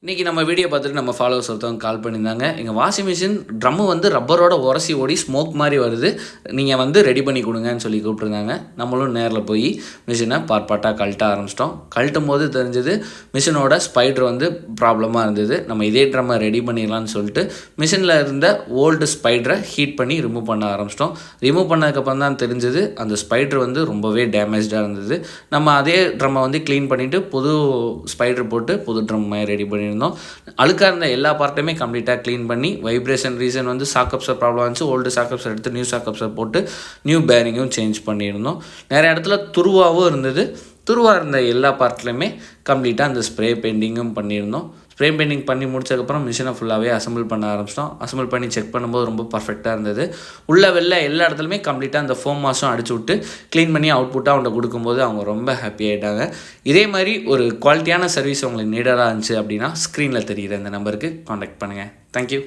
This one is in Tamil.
இன்றைக்கி நம்ம வீடியோ பார்த்துட்டு நம்ம ஃபாலோவர்ஸ் ஒருத்தவங்க கால் பண்ணியிருந்தாங்க. எங்கள் வாஷிங் மிஷின் ட்ரம்மு வந்து ரப்பரோட உரசி ஓடி ஸ்மோக் மாதிரி வருது, நீங்கள் வந்து ரெடி பண்ணி கொடுங்கன்னு சொல்லி கூப்பிட்ருந்தாங்க. நம்மளும் நேரில் போய் மிஷினை பார்ட்டாக கழட்ட ஆரம்பிச்சிட்டோம். கழட்டும் போது தெரிஞ்சது மிஷினோட ஸ்பைடர் வந்து ப்ராப்ளமாக இருந்தது. நம்ம இதே ட்ரம்மை ரெடி பண்ணிடலான்னு சொல்லிட்டு மிஷினில் இருந்த ஓல்டு ஸ்பைடரை ஹீட் பண்ணி ரிமூவ் பண்ண ஆரம்பிச்சிட்டோம். ரிமூவ் பண்ணதுக்கப்புறம் தான் தெரிஞ்சது அந்த ஸ்பைடர் வந்து ரொம்பவே டேமேஜாக இருந்தது. நம்ம அதே ட்ரம்மை வந்து க்ளீன் பண்ணிவிட்டு புது ஸ்பைடர் போட்டு புது ட்ரம்மை ரெடி பண்ணி அழுக்காக இருந்த எல்லா பார்ட்டையுமே கம்ப்ளீட்டாக க்ளீன் பண்ணி வைப்ரேஷன் ரீசன் வந்து சாக்கப்ஸர் ப்ராப்ளம் இருந்துச்சு. ஓல்டு சாக்கப்ஸர் எடுத்து நியூ சாக்கப்ஸர் போட்டு நியூ பேரிங்கும் சேஞ்ச் பண்ணியிருந்தோம். நிறைய இடத்துல துருவாகவும் இருந்தது. துருவாக இருந்த எல்லா பார்ட்லையுமே கம்ப்ளீட்டாக அந்த ஸ்ப்ரே பெயிண்டிங்கும் பண்ணியிருந்தோம். ஸ்ப்ரே பெயிண்டிங் பண்ணி முடிச்சதுக்கப்புறம் மிஷினை ஃபுல்லாகவே அசம்பிள் பண்ண ஆரம்பிச்சிட்டோம். அசம்பிள் பண்ணி செக் பண்ணும்போது ரொம்ப பர்ஃபெக்டாக இருந்தது. உள்ள வெளில எல்லா இடத்துலையுமே கம்ப்ளீட்டாக அந்த ஃபோம் மாஸும் அடிச்சு விட்டு க்ளீன் பண்ணி அவுட்புட்டாக அவங்கள்ட்ட கொடுக்கும்போது அவங்க ரொம்ப ஹாப்பி ஆகிட்டாங்க. இதே மாதிரி ஒரு குவாலிட்டியான சர்வீஸ் உங்களுக்கு நீடராக இருந்துச்சு அப்படின்னா ஸ்க்ரீனில் தெரிகிற இந்த நம்பருக்கு காண்டாக்ட் பண்ணுங்கள். தேங்க்யூ.